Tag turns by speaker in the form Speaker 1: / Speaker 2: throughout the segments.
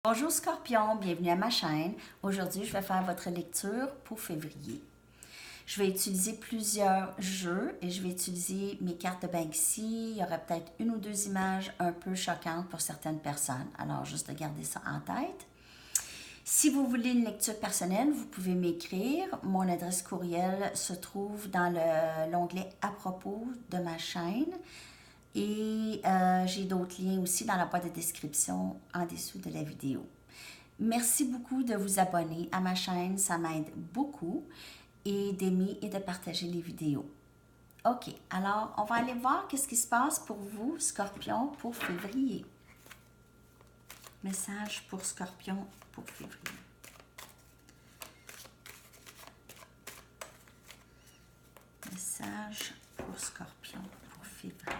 Speaker 1: Bonjour Scorpion, bienvenue à ma chaîne. Aujourd'hui, je vais faire votre lecture pour février. Je vais utiliser plusieurs jeux et je vais utiliser mes cartes de Banksy. Il y aura peut-être une ou deux images un peu choquantes pour certaines personnes. Alors, juste de garder ça en tête. Si vous voulez une lecture personnelle, vous pouvez m'écrire. Mon adresse courriel se trouve dans l'onglet « À propos » de ma chaîne. Et j'ai d'autres liens aussi dans la boîte de description en dessous de la vidéo. Merci beaucoup de vous abonner à ma chaîne, ça m'aide beaucoup, et d'aimer et de partager les vidéos. OK, alors on va aller voir qu'est-ce qui se passe pour vous, Scorpion, pour février. Message pour Scorpion pour février. Message pour Scorpion pour février.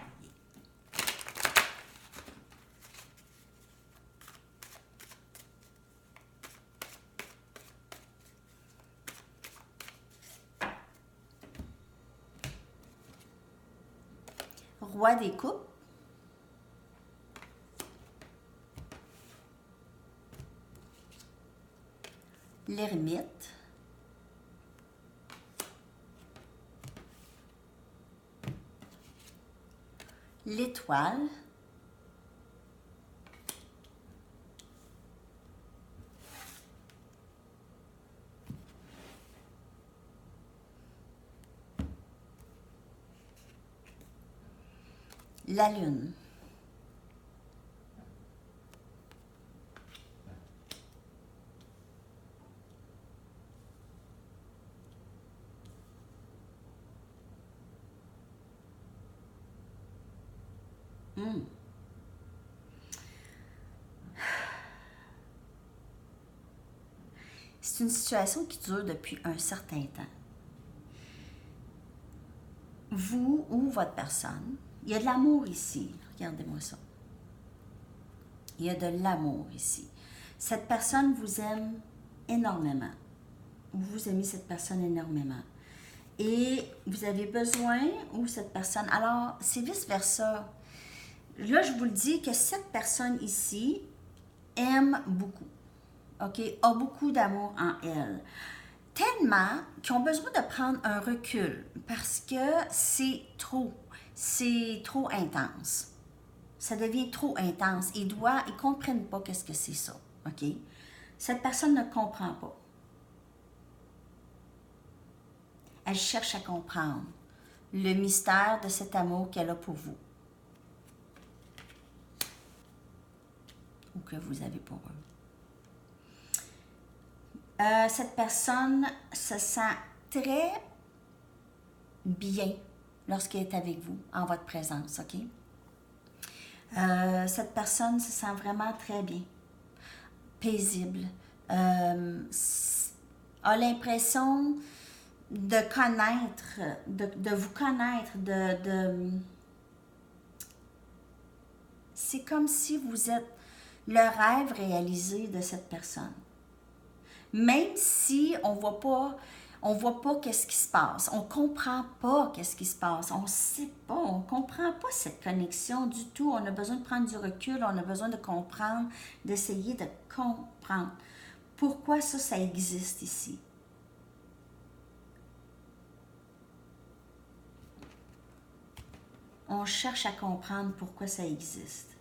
Speaker 1: Roi des coupes. L'ermite. L'étoile. La lune. C'est une situation qui dure depuis un certain temps. Vous ou votre personne, il y a de l'amour ici. Regardez-moi ça. Il y a de l'amour ici. Cette personne vous aime énormément. Vous aimez cette personne énormément. Et vous avez besoin, ou cette personne, alors c'est vice-versa. Là, je vous le dis que cette personne ici aime beaucoup, OK? A beaucoup d'amour en elle. Tellement qu'ils ont besoin de prendre un recul parce que c'est trop intense. Ça devient trop intense. Ils ne comprennent pas qu'est-ce que c'est ça, OK? Cette personne ne comprend pas. Elle cherche à comprendre le mystère de cet amour qu'elle a pour vous. Ou que vous avez pour eux. Cette personne se sent très bien lorsqu'elle est avec vous, en votre présence, OK? Cette personne se sent vraiment très bien, paisible, a l'impression de connaître, de vous connaître, c'est comme si vous êtes le rêve réalisé de cette personne. Même si on voit pas qu'est-ce qui se passe, on comprend pas qu'est-ce qui se passe, on sait pas, on comprend pas cette connexion du tout. On a besoin de prendre du recul, on a besoin de comprendre, d'essayer de comprendre pourquoi ça existe ici. On cherche à comprendre pourquoi ça existe.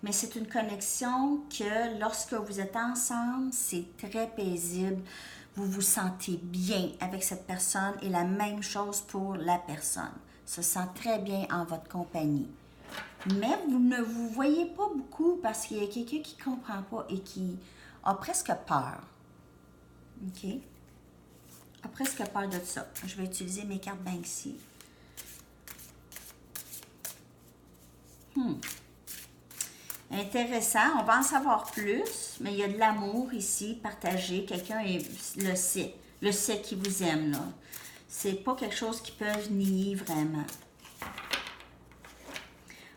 Speaker 1: Mais c'est une connexion que lorsque vous êtes ensemble, c'est très paisible. Vous vous sentez bien avec cette personne et la même chose pour la personne. Se sent très bien en votre compagnie. Mais vous ne vous voyez pas beaucoup parce qu'il y a quelqu'un qui ne comprend pas et qui a presque peur. OK? A presque peur de ça. Je vais utiliser mes cartes Banksy. Intéressant, on va en savoir plus, mais il y a de l'amour ici, partagé. Quelqu'un le sait qui vous aime, là. C'est pas quelque chose qu'ils peuvent nier vraiment.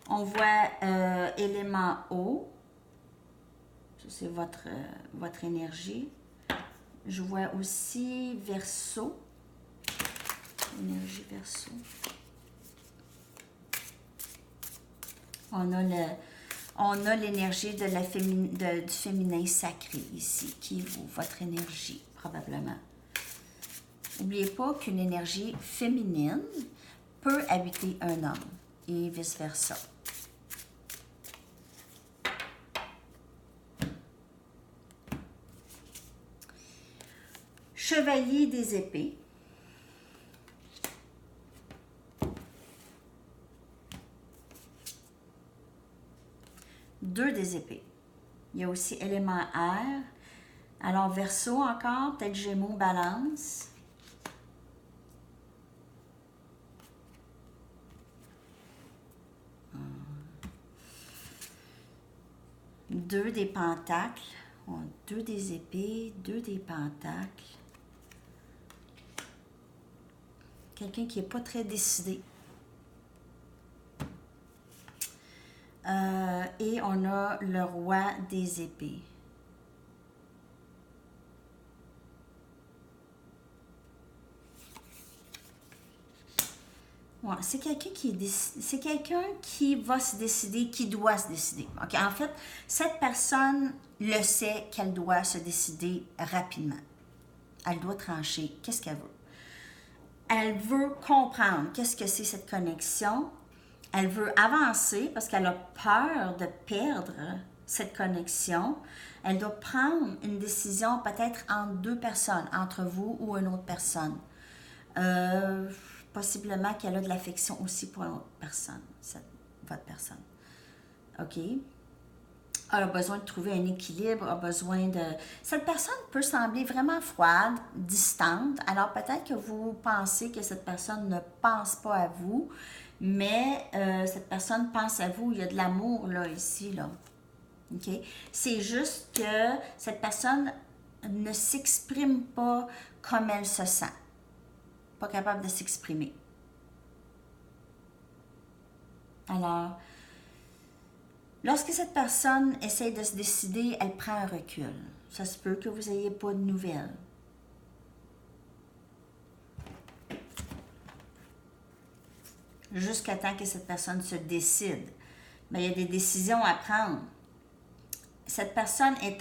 Speaker 1: On voit élément eau. Ça, c'est votre énergie. Je vois aussi Verseau. Énergie Verseau. On a l'énergie de du féminin sacré ici, qui est votre énergie, probablement. N'oubliez pas qu'une énergie féminine peut habiter un homme et vice-versa. Chevalier des épées. Deux des épées. Il y a aussi élément air. Alors, Verseau encore, peut-être Gémeaux, Balance. Deux des pentacles. Deux des épées, deux des pentacles. Quelqu'un qui n'est pas très décidé. Et on a le roi des épées. Ouais, c'est quelqu'un qui va se décider, qui doit se décider. Okay? En fait, cette personne le sait qu'elle doit se décider rapidement. Elle doit trancher. Qu'est-ce qu'elle veut? Elle veut comprendre qu'est-ce que c'est cette connexion. Elle veut avancer parce qu'elle a peur de perdre cette connexion. Elle doit prendre une décision peut-être entre deux personnes, entre vous ou une autre personne. Possiblement qu'elle a de l'affection aussi pour une autre personne, votre personne. OK? Elle a besoin de trouver un équilibre, a besoin de... Cette personne peut sembler vraiment froide, distante. Alors peut-être que vous pensez que cette personne ne pense pas à vous, mais cette personne pense à vous. Il y a de l'amour là, ici, là. OK? C'est juste que cette personne ne s'exprime pas comme elle se sent. Pas capable de s'exprimer. Alors, lorsque cette personne essaie de se décider, elle prend un recul. Ça se peut que vous n'ayez pas de nouvelles. Jusqu'à temps que cette personne se décide. Mais il y a des décisions à prendre. Cette personne est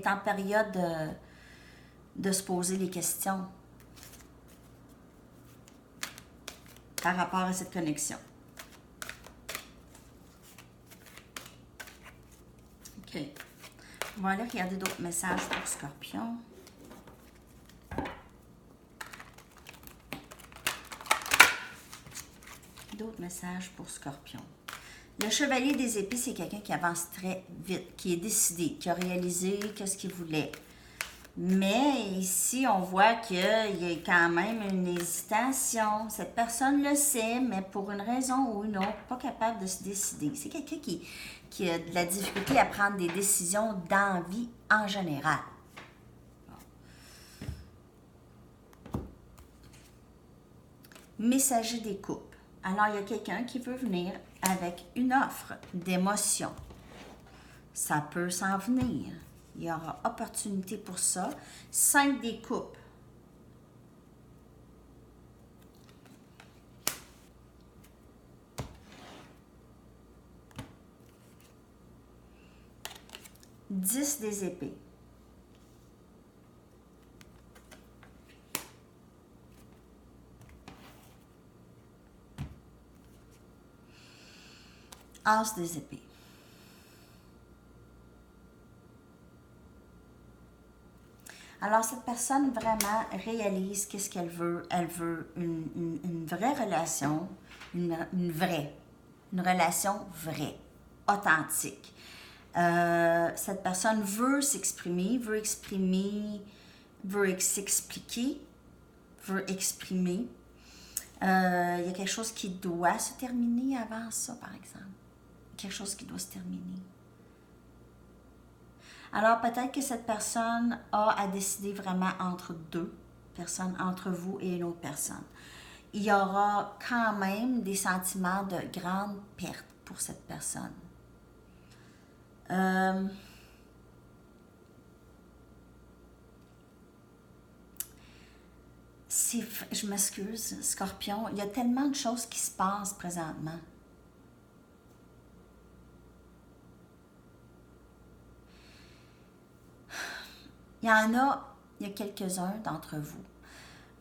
Speaker 1: en période de se poser les questions par rapport à cette connexion. OK. On va aller regarder d'autres messages pour Scorpion. D'autres messages pour Scorpion. Le chevalier des épées, c'est quelqu'un qui avance très vite, qui est décidé, qui a réalisé qu'est-ce qu'il voulait. Mais ici, on voit qu'il y a quand même une hésitation. Cette personne le sait, mais pour une raison ou une autre, pas capable de se décider. C'est quelqu'un qui a de la difficulté à prendre des décisions dans la vie en général. Messager des coupes. Alors, il y a quelqu'un qui veut venir avec une offre d'émotion. Ça peut s'en venir. Il y aura opportunité pour ça. 5 des coupes. Dix des épées. As des épées. Alors, cette personne vraiment réalise qu'est-ce qu'elle veut. Elle veut une vraie relation, une relation vraie, authentique. Cette personne veut s'exprimer, veut s'expliquer, veut exprimer. Il y a quelque chose qui doit se terminer avant ça, par exemple. Quelque chose qui doit se terminer. Alors, peut-être que cette personne a à décider vraiment entre deux personnes, entre vous et une autre personne. Il y aura quand même des sentiments de grande perte pour cette personne. Je m'excuse, Scorpion, il y a tellement de choses qui se passent présentement. il y a quelques-uns d'entre vous.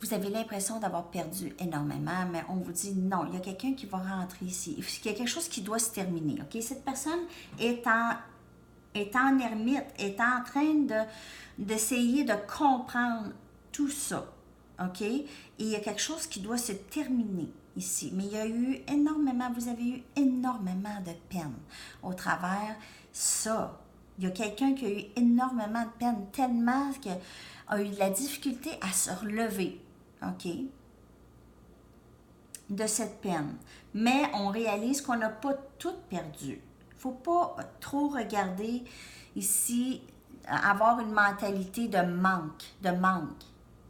Speaker 1: Vous avez l'impression d'avoir perdu énormément, mais on vous dit non, il y a quelqu'un qui va rentrer ici. Il y a quelque chose qui doit se terminer. OK? Cette personne est en ermite, est en train d'essayer de comprendre tout ça. OK? Et il y a quelque chose qui doit se terminer ici. Mais il y a eu énormément, vous avez eu énormément de peine au travers ça. Il y a quelqu'un qui a eu énormément de peine, tellement qu'il a eu de la difficulté à se relever. OK? De cette peine. Mais on réalise qu'on n'a pas tout perdu. Il ne faut pas trop regarder ici, avoir une mentalité de manque,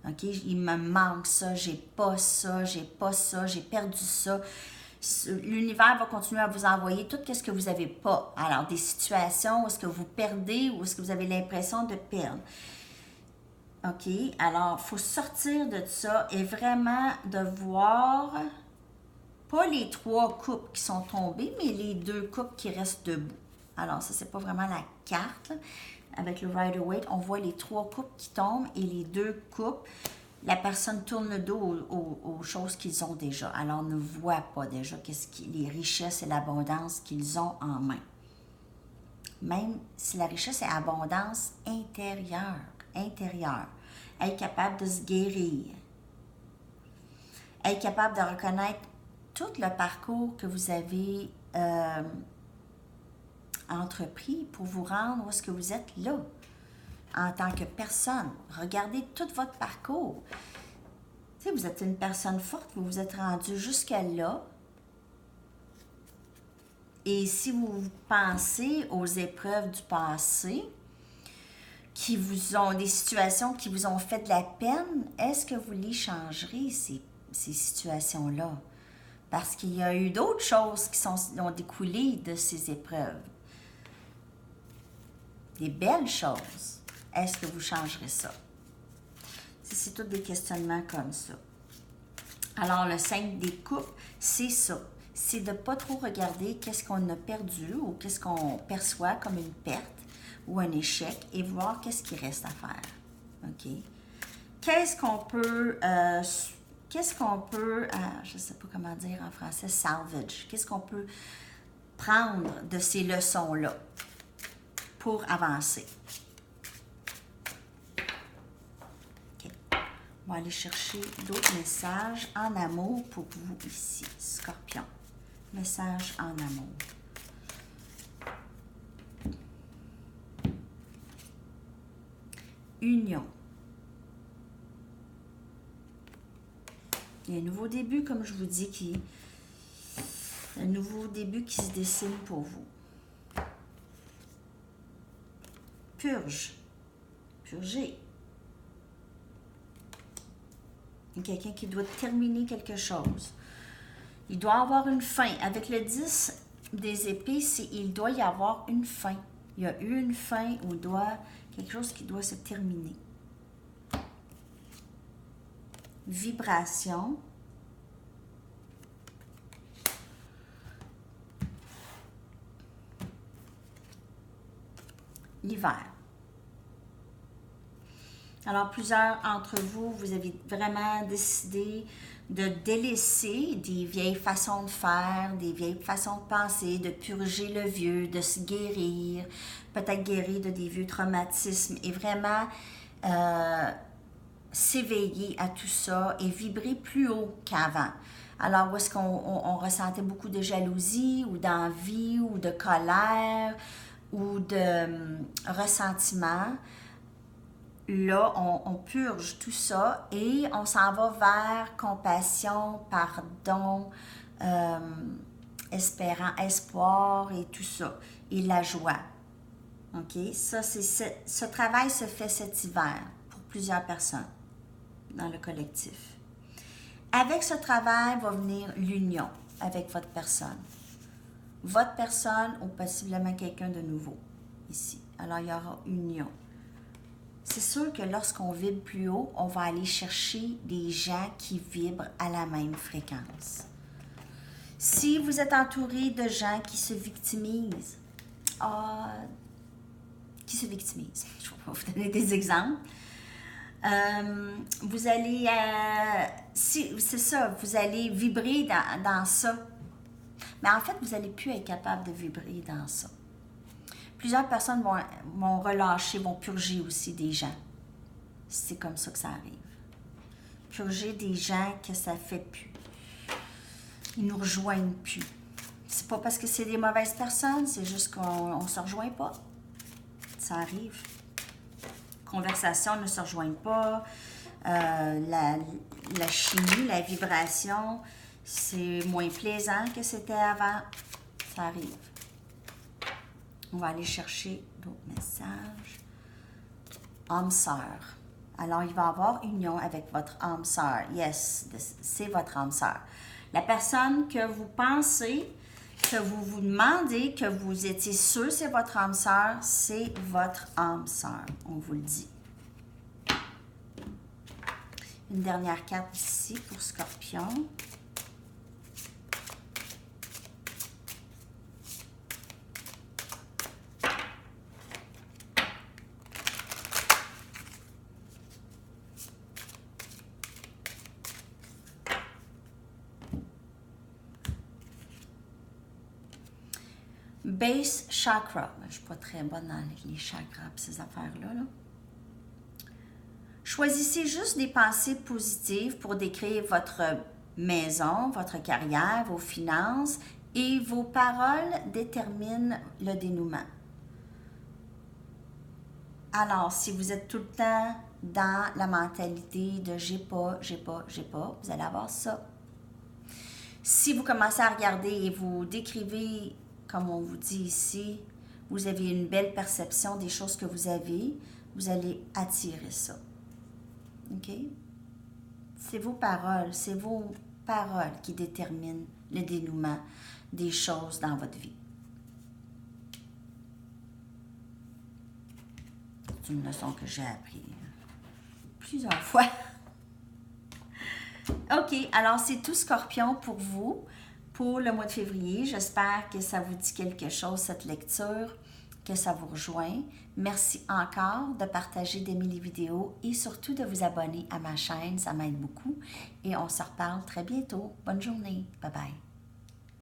Speaker 1: OK? Il me manque ça, j'ai pas ça, j'ai perdu ça. L'univers va continuer à vous envoyer tout ce que vous n'avez pas. Alors, des situations où est-ce que vous perdez ou est-ce que vous avez l'impression de perdre. OK? Alors, il faut sortir de ça et vraiment de voir, pas les 3 coupes qui sont tombées, mais les 2 coupes qui restent debout. Alors, ça, c'est pas vraiment la carte. Avec le Rider-Waite, on voit les 3 coupes qui tombent et les 2 coupes. La personne tourne le dos aux choses qu'ils ont déjà. Alors, ne voit pas déjà les richesses et l'abondance qu'ils ont en main. Même si la richesse est abondance intérieure. Être capable de se guérir. Être capable de reconnaître tout le parcours que vous avez entrepris pour vous rendre où est-ce que vous êtes là, en tant que personne. Regardez tout votre parcours. Tu sais, vous êtes une personne forte, vous vous êtes rendu jusqu'à là. Et si vous pensez aux épreuves du passé, qui vous ont, des situations qui vous ont fait de la peine, est-ce que vous les changerez, ces situations-là? Parce qu'il y a eu d'autres choses qui ont découlé de ces épreuves. Des belles choses. Est-ce que vous changerez ça? C'est tous des questionnements comme ça. Alors, le 5 des coupes, c'est ça. C'est de ne pas trop regarder qu'est-ce qu'on a perdu ou qu'est-ce qu'on perçoit comme une perte ou un échec et voir qu'est-ce qui reste à faire. OK? Qu'est-ce qu'on peut, je ne sais pas comment dire en français, salvage. Qu'est-ce qu'on peut prendre de ces leçons-là pour avancer? OK. On va aller chercher d'autres messages en amour pour vous ici, Scorpion. Message en amour. Union. Il y a un nouveau début, comme je vous dis, un nouveau début qui se dessine pour vous. Purge. Purger. Il y a quelqu'un qui doit terminer quelque chose. Il doit avoir une fin. Avec le 10 des épées, il doit y avoir une fin. Il y a eu une fin ou quelque chose qui doit se terminer. Vibration. L'hiver. Alors, plusieurs d'entre vous, vous avez vraiment décidé de délaisser des vieilles façons de faire, des vieilles façons de penser, de purger le vieux, de se guérir, peut-être guérir de des vieux traumatismes et vraiment s'éveiller à tout ça et vibrer plus haut qu'avant. Alors, où est-ce qu'on ressentait beaucoup de jalousie ou d'envie ou de colère ou de ressentiment? Là, on purge tout ça et on s'en va vers compassion, pardon, espoir et tout ça. Et la joie. OK? Ça, ce travail se fait cet hiver pour plusieurs personnes dans le collectif. Avec ce travail va venir l'union avec votre personne. Votre personne ou possiblement quelqu'un de nouveau ici. Alors, il y aura union. C'est sûr que lorsqu'on vibre plus haut, on va aller chercher des gens qui vibrent à la même fréquence. Si vous êtes entouré de gens qui se victimisent, qui se victimise. Je vais vous donner des exemples. Vous allez, c'est ça, vous allez vibrer dans ça. Mais en fait, vous n'allez plus être capable de vibrer dans ça. Plusieurs personnes vont relâcher, vont purger aussi des gens. C'est comme ça que ça arrive. Purger des gens que ça ne fait plus. Ils ne nous rejoignent plus. C'est pas parce que c'est des mauvaises personnes, c'est juste qu'on ne se rejoint pas. Ça arrive. Conversation ne se rejoignent pas. La chimie, la vibration, c'est moins plaisant que c'était avant. Ça arrive. On va aller chercher d'autres messages. Âme sœur. Alors, il va y avoir union avec votre âme sœur. Yes, c'est votre âme sœur. La personne que vous pensez, que vous vous demandez, que vous étiez sûr c'est votre âme sœur, c'est votre âme sœur. On vous le dit. Une dernière carte ici pour Scorpion. Base chakra. Je ne suis pas très bonne dans les chakras et ces affaires-là. Là. Choisissez juste des pensées positives pour décrire votre maison, votre carrière, vos finances et vos paroles déterminent le dénouement. Alors, si vous êtes tout le temps dans la mentalité de j'ai pas, vous allez avoir ça. Si vous commencez à regarder et vous décrivez, comme on vous dit ici, vous avez une belle perception des choses que vous allez attirer ça. OK? C'est vos paroles qui déterminent le dénouement des choses dans votre vie. C'est une leçon que j'ai appris plusieurs fois. OK, alors c'est tout Scorpion pour vous, pour le mois de février. J'espère que ça vous dit quelque chose, cette lecture, que ça vous rejoint. Merci encore de partager, d'aimer les vidéos et surtout de vous abonner à ma chaîne, ça m'aide beaucoup. Et on se reparle très bientôt. Bonne journée. Bye bye.